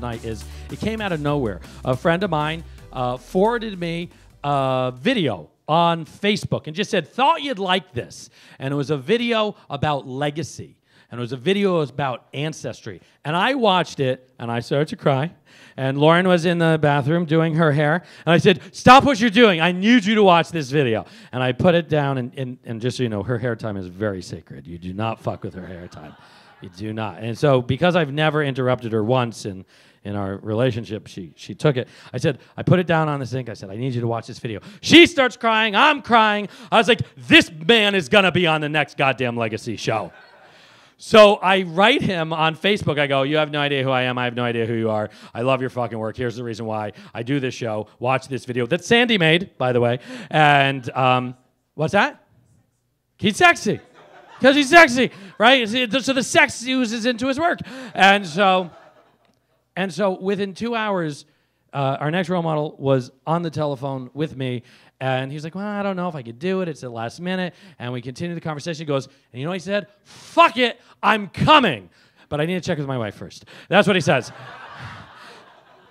night is it came out of nowhere. A friend of mine forwarded me a video on Facebook and just said, thought you'd like this. And it was a video about legacy. And it was a video about ancestry. And I watched it, and I started to cry. And Lauren was in the bathroom doing her hair. And I said, stop what you're doing. I need you to watch this video. And I put it down, and just so you know, her hair time is very sacred. You do not fuck with her hair time. You do not. And so because I've never interrupted her once in our relationship, she took it. I put it down on the sink. I said, I need you to watch this video. She starts crying. I'm crying. I was like, this man is going to be on the next goddamn Legacy show. So I write him on Facebook. I go, you have no idea who I am. I have no idea who you are. I love your fucking work. Here's the reason why I do this show. Watch this video that Sandy made, by the way. And what's that? He's sexy. Because he's sexy, right? So the sex oozes into his work. And so within 2 hours, our next role model was on the telephone with me. And he's like, well, I don't know if I could do it. It's the last minute. And we continue the conversation. He goes, and you know what he said? Fuck it, I'm coming. But I need to check with my wife first. That's what he says.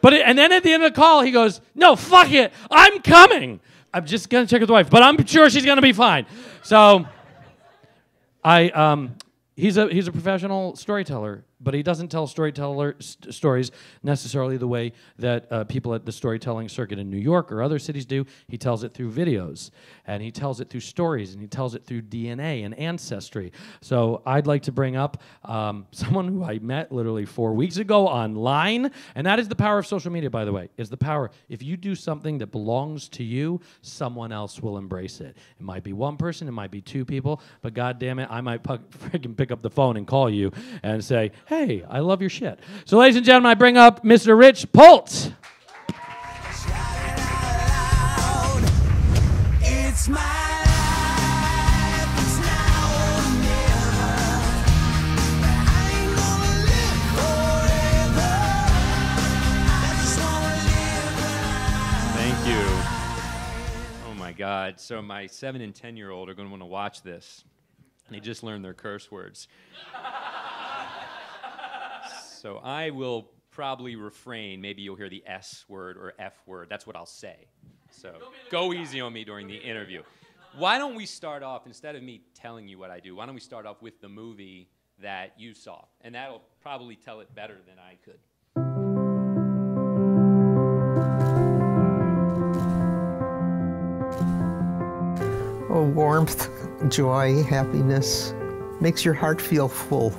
And then at the end of the call, he goes, no, fuck it, I'm coming. I'm just going to check with the wife. But I'm sure she's going to be fine. So he's a professional storyteller. But he doesn't tell stories necessarily the way that people at the storytelling circuit in New York or other cities do. He tells it through videos, and he tells it through stories, and he tells it through DNA and ancestry. So I'd like to bring up someone who I met literally 4 weeks ago online, and that is the power of social media, by the way, is the power. If you do something that belongs to you, someone else will embrace it. It might be one person, it might be two people, but God damn it, I might freaking pick up the phone and call you and say, hey, I love your shit. So, ladies and gentlemen, I bring up Mr. Rich Polt. It's my life, it's now or never. I ain't gonna live forever. I just wanna live. Thank you. Oh my God. So my 7 and 10-year-old are going to want to watch this. And they just learned their curse words. So I will probably refrain. Maybe you'll hear the S word or F word. That's what I'll say. So go easy on me during the interview. Why don't we start off, instead of me telling you what I do, why don't we start off with the movie that you saw? And that'll probably tell it better than I could. Oh, warmth, joy, happiness, makes your heart feel full.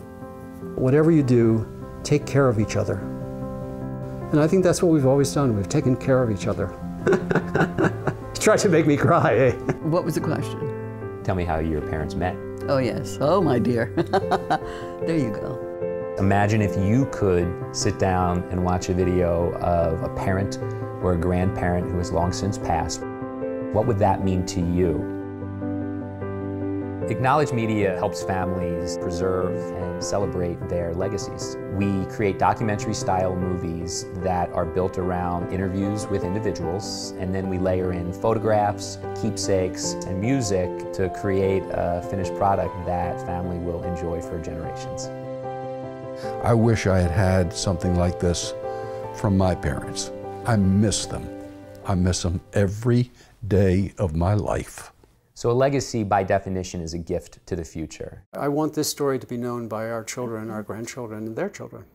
Whatever you do, take care of each other. And I think that's what we've always done. We've taken care of each other. Tried to make me cry, eh? What was the question? Tell me how your parents met. Oh, yes. Oh, my dear. There you go. Imagine if you could sit down and watch a video of a parent or a grandparent who has long since passed. What would that mean to you? Acknowledged media helps families preserve and celebrate their legacies. We create documentary-style movies that are built around interviews with individuals, and then we layer in photographs, keepsakes, and music to create a finished product that family will enjoy for generations. I wish I had had something like this from my parents. I miss them. I miss them every day of my life. So a legacy, by definition, is a gift to the future. I want this story to be known by our children, our grandchildren, and their children.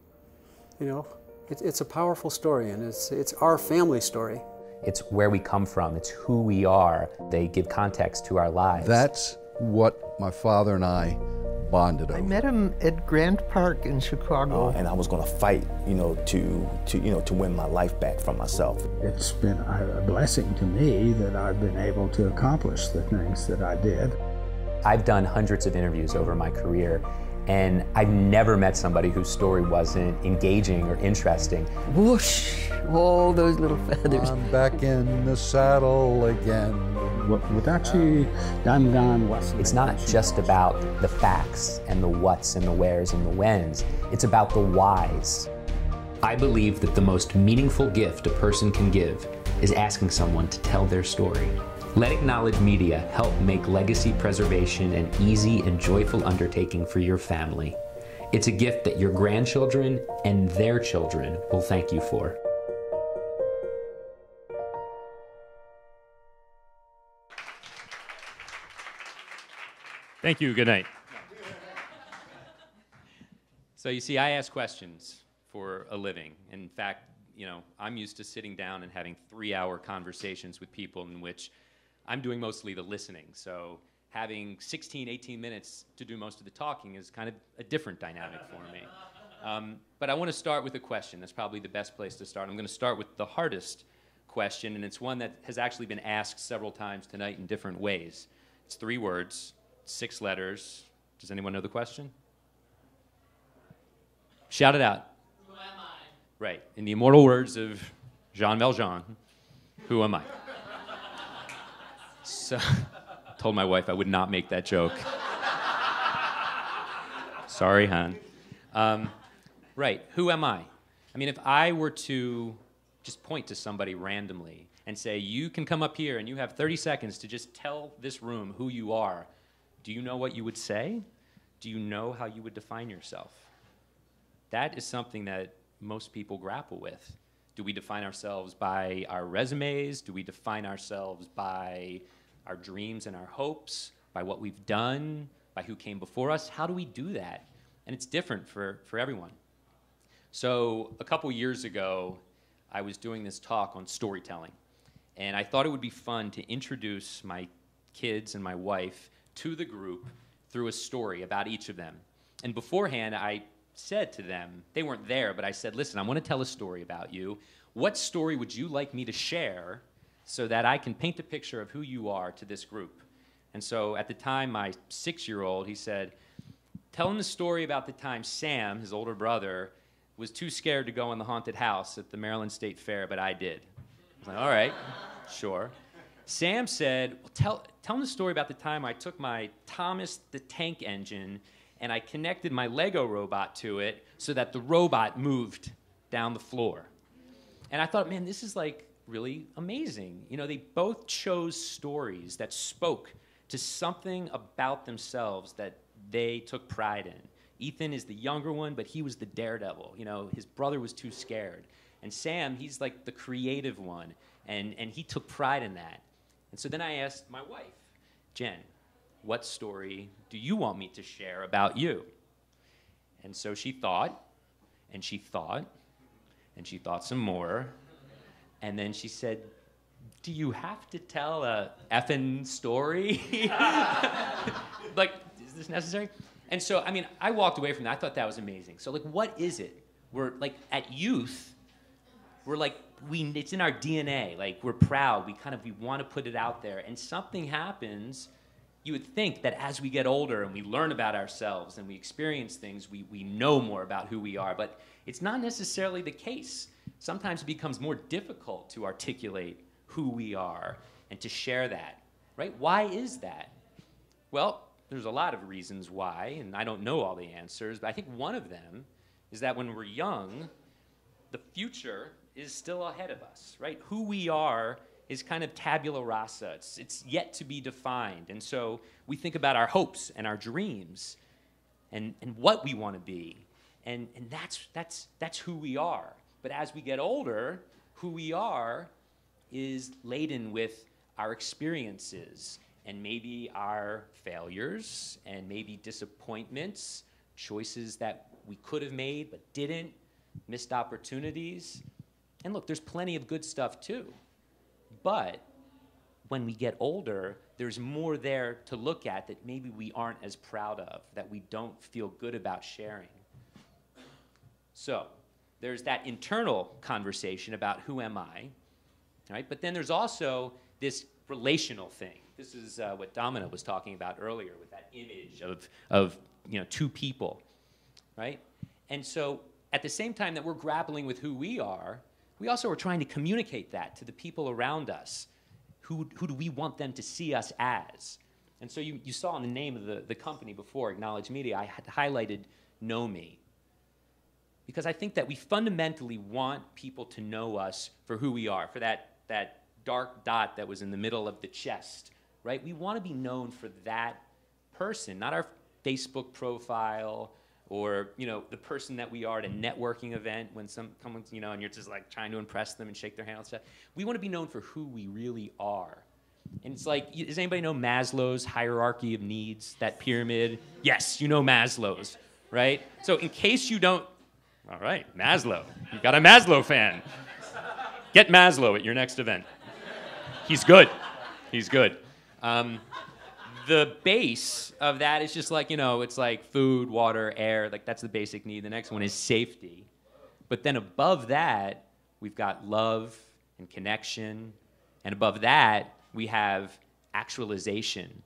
You know, it's a powerful story, and it's our family story. It's where we come from. It's who we are. They give context to our lives. That's what my father and I bonded over. I met him at Grant Park in Chicago. And I was going to fight, to win my life back from myself. It's been a blessing to me that I've been able to accomplish the things that I did. I've done hundreds of interviews over my career, and I've never met somebody whose story wasn't engaging or interesting. Whoosh, all those little feathers. I'm back in the saddle again. It's not just about the facts and the whats and the wheres and the whens. It's about the whys. I believe that the most meaningful gift a person can give is asking someone to tell their story. Let Acknowledged Media help make legacy preservation an easy and joyful undertaking for your family. It's a gift that your grandchildren and their children will thank you for. Thank you. Good night. So you see, I ask questions for a living. In fact, I'm used to sitting down and having 3-hour conversations with people in which I'm doing mostly the listening. So having 16, 18 minutes to do most of the talking is kind of a different dynamic for me. But I want to start with a question. That's probably the best place to start. I'm going to start with the hardest question, and it's one that has actually been asked several times tonight in different ways. It's 3 words, 6 letters. Does anyone know the question? Shout it out. Who am I? Right. In the immortal words of Jean Valjean, who am I? So, told my wife I would not make that joke. Sorry, hon. Right. Who am I? I mean, if I were to just point to somebody randomly and say, you can come up here and you have 30 seconds to just tell this room who you are, do you know what you would say? Do you know how you would define yourself? That is something that most people grapple with. Do we define ourselves by our resumes? Do we define ourselves by our dreams and our hopes, by what we've done, by who came before us? How do we do that? And it's different for everyone. So a couple years ago, I was doing this talk on storytelling. And I thought it would be fun to introduce my kids and my wife to the group through a story about each of them. And beforehand, I said to them, they weren't there, but I said, listen, I want to tell a story about you. What story would you like me to share so that I can paint a picture of who you are to this group? And so at the time, my 6-year-old, he said, tell him the story about the time Sam, his older brother, was too scared to go in the haunted house at the Maryland State Fair, but I did. I was like, all right, sure. Sam said, well, tell him the story about the time I took my Thomas the Tank Engine and I connected my Lego robot to it so that the robot moved down the floor. And I thought, man, this is like really amazing. They both chose stories that spoke to something about themselves that they took pride in. Ethan is the younger one, but he was the daredevil. His brother was too scared. And Sam, he's like the creative one, and he took pride in that. And so then I asked my wife, Jen, what story do you want me to share about you? And so she thought, and she thought, and she thought some more. And then she said, do you have to tell a effing story? Like, is this necessary? And so, I mean, I walked away from that. I thought that was amazing. So, like, what is it? We're, like, at youth, we're like, it's in our DNA. Like, we're proud. We want to put it out there. And something happens. You would think that as we get older and we learn about ourselves and we experience things, we know more about who we are. But it's not necessarily the case. Sometimes it becomes more difficult to articulate who we are and to share that, right? Why is that? Well, there's a lot of reasons why, and I don't know all the answers, but I think one of them is that when we're young, the future is still ahead of us, right? Who we are is kind of tabula rasa. It's yet to be defined. And so we think about our hopes and our dreams and what we want to be. And that's who we are. But as we get older, who we are is laden with our experiences and maybe our failures and maybe disappointments, choices that we could have made but didn't, missed opportunities. And look, there's plenty of good stuff too. But when we get older, there's more there to look at that maybe we aren't as proud of, that we don't feel good about sharing. So there's that internal conversation about who am I, right? But then there's also this relational thing. This is what Domina was talking about earlier with that image of two people, right? And so at the same time that we're grappling with who we are, we also are trying to communicate that to the people around us. Who do we want them to see us as? And so you saw in the name of the company before, Acknowledge Media, I had highlighted Know Me. Because I think that we fundamentally want people to know us for who we are, for that dark dot that was in the middle of the chest, right? We want to be known for that person, not our Facebook profile or the person that we are at a networking event when someone's and you're just like trying to impress them and shake their hand and stuff. We want to be known for who we really are. And it's like, does anybody know Maslow's hierarchy of needs, that pyramid? Yes, you know Maslow's, right? So in case you don't, all right, Maslow. You've got a Maslow fan. Get Maslow at your next event. He's good. He's good. The base of that is just like, it's like food, water, air. Like, that's the basic need. The next one is safety. But then above that, we've got love and connection. And above that, we have actualization.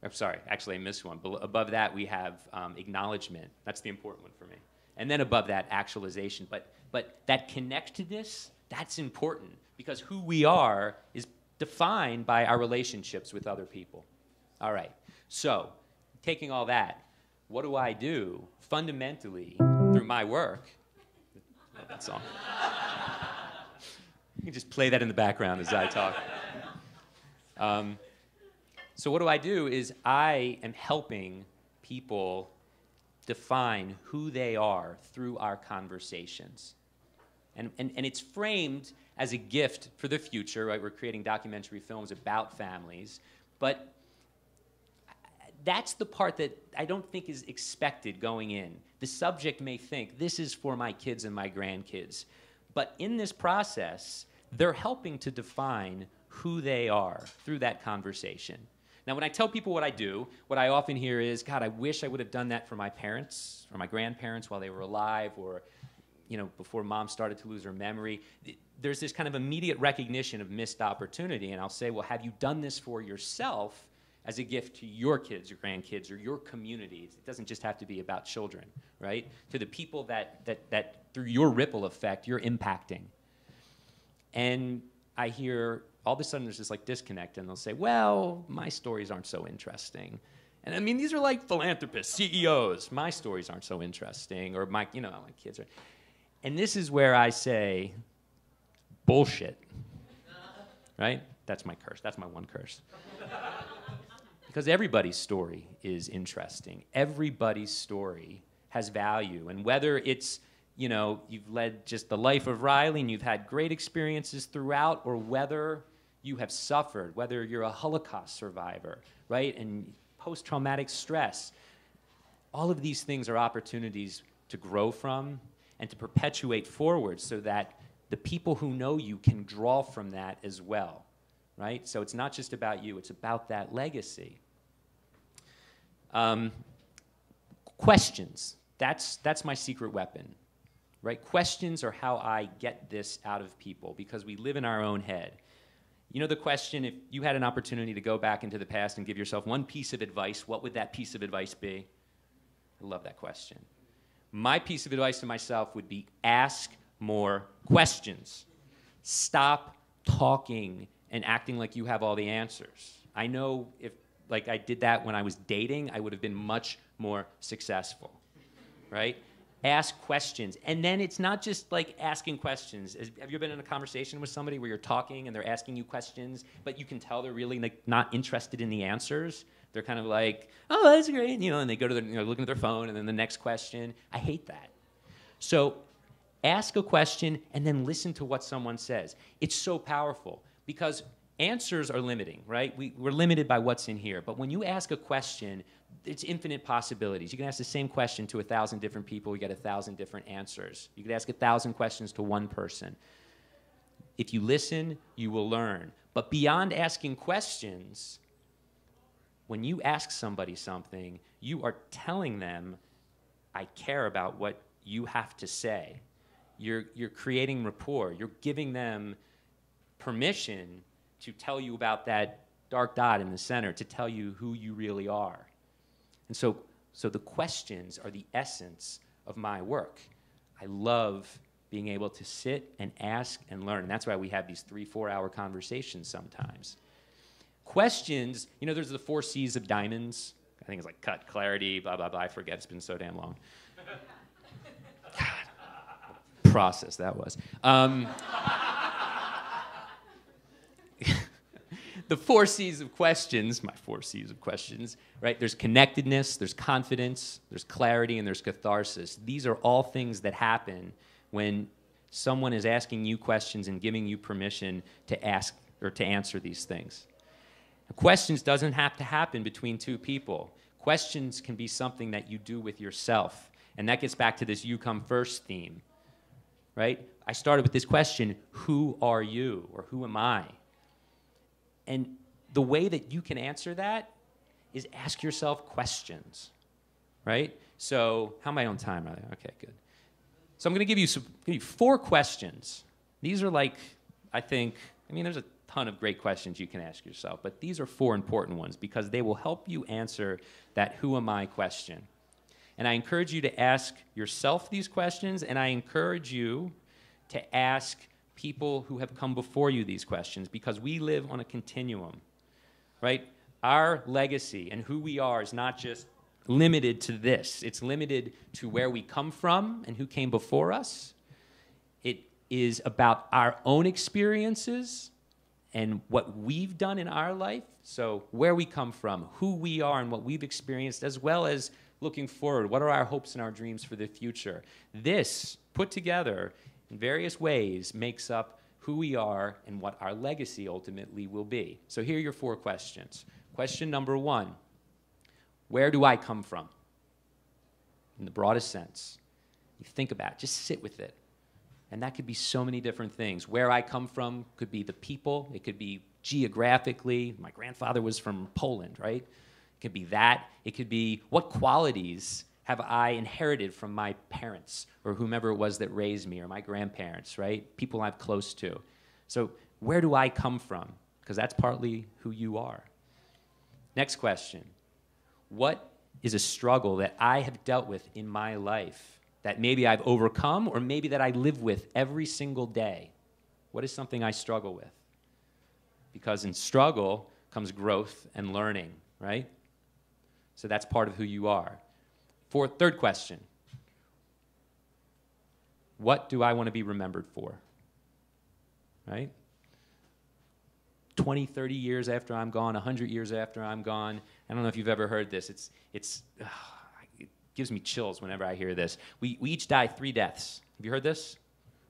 I'm sorry, actually I missed one. But above that, we have acknowledgement. That's the important one for me. And then above that, actualization. But that connectedness, that's important, because who we are is defined by our relationships with other people. All right, so taking all that, what do I do fundamentally through my work? Love that song. You can just play that in the background as I talk. So what do I do is I am helping people define who they are through our conversations. And it's framed as a gift for the future, right? We're creating documentary films about families, but that's the part that I don't think is expected going in. The subject may think, this is for my kids and my grandkids. But in this process, they're helping to define who they are through that conversation. Now, when I tell people what I do, what I often hear is, God, I wish I would have done that for my parents or my grandparents while they were alive, or before mom started to lose her memory. There's this kind of immediate recognition of missed opportunity. And I'll say, well, have you done this for yourself as a gift to your kids, your grandkids, or your community? It doesn't just have to be about children, right? To the people that through your ripple effect, you're impacting. And I hear, all of a sudden there's this like disconnect, and they'll say, well, my stories aren't so interesting. And I mean, these are like philanthropists, CEOs. My stories aren't so interesting, or my kids are. And this is where I say, bullshit, right? That's my curse. That's my one curse. Because everybody's story is interesting. Everybody's story has value. And whether it's, you've led just the life of Riley and you've had great experiences throughout, or whether you have suffered, whether you're a Holocaust survivor, right, and post-traumatic stress, all of these things are opportunities to grow from and to perpetuate forward so that the people who know you can draw from that as well. Right? So it's not just about you, it's about that legacy. Questions. That's my secret weapon. Right? Questions are how I get this out of people, because we live in our own head. The question, if you had an opportunity to go back into the past and give yourself one piece of advice, what would that piece of advice be? I love that question. My piece of advice to myself would be, ask more questions. Stop talking and acting like you have all the answers. I know if I did that when I was dating, I would have been much more successful, right? Ask questions. And then it's not just like asking questions. Have you been in a conversation with somebody where you're talking and they're asking you questions, but you can tell they're really not interested in the answers? They're kind of like, oh, that's great, and they go to their, looking at their phone, and then the next question. I hate that. So ask a question and then listen to what someone says. It's so powerful. Because answers are limiting, right? We're limited by what's in here. But when you ask a question, it's infinite possibilities. You can ask the same question to 1,000 different people. You get 1,000 different answers. You could ask 1,000 questions to one person. If you listen, you will learn. But beyond asking questions, when you ask somebody something, you are telling them, I care about what you have to say. You're creating rapport. You're giving them permission to tell you about that dark dot in the center, to tell you who you really are. And so the questions are the essence of my work. I love being able to sit and ask and learn. And that's why we have these 3-4 hour conversations sometimes. Questions, there's the 4 C's of diamonds. I think it's like cut, clarity, blah, blah, blah. I forget. It's been so damn long. God, what a process that was. the 4 C's of questions, my 4 C's of questions, right? There's connectedness, there's confidence, there's clarity, and there's catharsis. These are all things that happen when someone is asking you questions and giving you permission to ask or to answer these things. Questions doesn't have to happen between 2 people. Questions can be something that you do with yourself. And that gets back to this you come first theme, right? I started with this question, who are you, or who am I? And the way that you can answer that is ask yourself questions, right? So, how am I on time? Okay, good. So I'm going to give you 4 questions. These are like, there's a ton of great questions you can ask yourself, but these are 4 important ones because they will help you answer that who am I question. And I encourage you to ask yourself these questions, and I encourage you to ask people who have come before you these questions, because we live on a continuum, right? Our legacy and who we are is not just limited to this. It's limited to where we come from and who came before us. It is about our own experiences and what we've done in our life. So where we come from, who we are and what we've experienced, as well as looking forward. What are our hopes and our dreams for the future? This, put together in various ways, makes up who we are and what our legacy ultimately will be. So here are your 4 questions. Question number 1, where do I come from? In the broadest sense. You think about it, just sit with it. And that could be so many different things. Where I come from could be the people. It could be geographically. My grandfather was from Poland, right? It could be that. It could be what qualities have I inherited from my parents or whomever it was that raised me, or my grandparents, right? People I'm close to. So where do I come from? Because that's partly who you are. Next question. What is a struggle that I have dealt with in my life that maybe I've overcome, or maybe that I live with every single day? What is something I struggle with? Because in struggle comes growth and learning, right? So that's part of who you are. Third question. What do I want to be remembered for? Right? 20, 30 years after I'm gone, 100 years after I'm gone. I don't know if you've ever heard this. It gives me chills whenever I hear this. We each die 3 deaths. Have you heard this?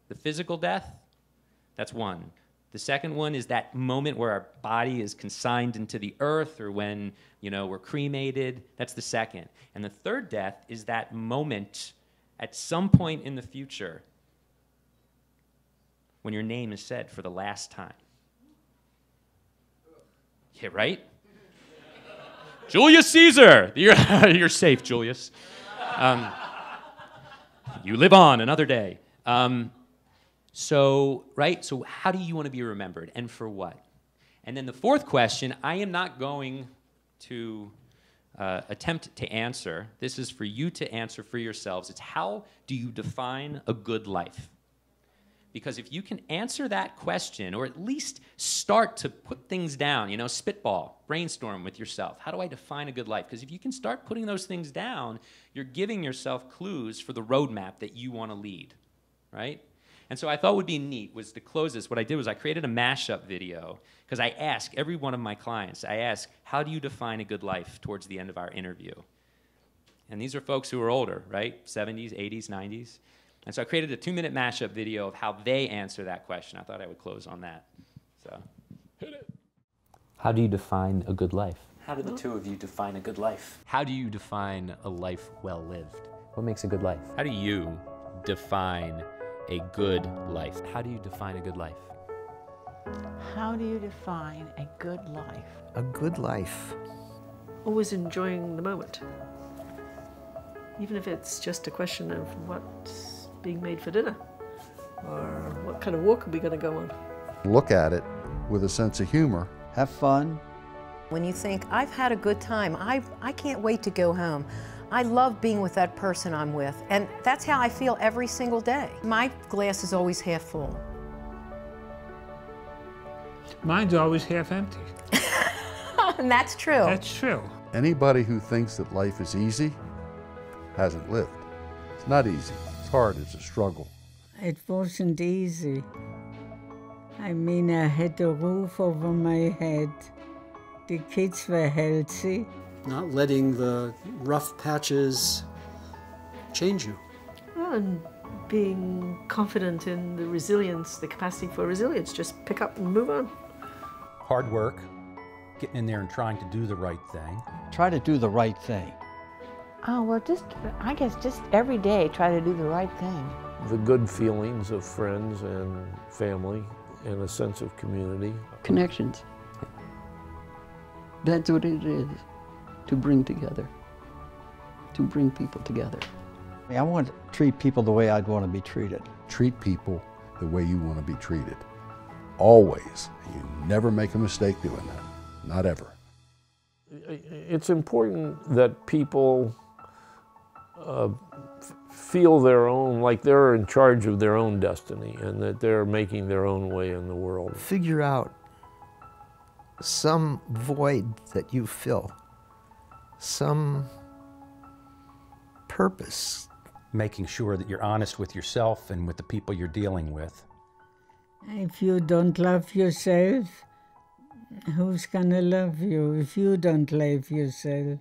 The physical death, that's one. The second one is that moment where our body is consigned into the earth, or when, we're cremated. That's the second. And the third death is that moment at some point in the future when your name is said for the last time. Yeah, right? Julius Caesar! You're safe, Julius. You live on another day. So how do you want to be remembered, and for what? And then the 4th question, I am not going to attempt to answer. This is for you to answer for yourselves. It's how do you define a good life? Because if you can answer that question, or at least start to put things down, spitball, brainstorm with yourself. How do I define a good life? Because if you can start putting those things down, you're giving yourself clues for the roadmap that you want to lead, right? And so I thought would be neat was to close this. What I did was I created a mashup video, because I ask every one of my clients, how do you define a good life towards the end of our interview? And these are folks who are older, right? 70s, 80s, 90s. And so I created a 2-minute mashup video of how they answer that question. I thought I would close on that. So, hit it. How do you define a good life? How do the 2 of you define a good life? How do you define a life well lived? What makes a good life? How do you define a good life? How do you define a good life? How do you define a good life? A good life. Always enjoying the moment. Even if it's just a question of what's being made for dinner, or what kind of walk are we going to go on. Look at it with a sense of humor. Have fun. When you think, I've had a good time, I can't wait to go home. I love being with that person I'm with, and that's how I feel every single day. My glass is always half full. Mine's always half empty. And that's true. That's true. Anybody who thinks that life is easy hasn't lived. It's not easy. It's hard. It's a struggle. It wasn't easy. I mean, I had a roof over my head. The kids were healthy. Not letting the rough patches change you. And being confident in the resilience, the capacity for resilience. Just pick up and move on. Hard work, getting in there and trying to do the right thing. Try to do the right thing. Oh, well, I guess just every day try to do the right thing. The good feelings of friends and family and a sense of community. Connections. That's what it is, to bring together, to bring people together. I want to treat people the way I'd want to be treated. Treat people the way you want to be treated. Always. You never make a mistake doing that. Not ever. It's important that people feel their own, like they're in charge of their own destiny and that they're making their own way in the world. Figure out some void that you fill, some purpose. Making sure that you're honest with yourself and with the people you're dealing with. If you don't love yourself, who's gonna love you if you don't love yourself?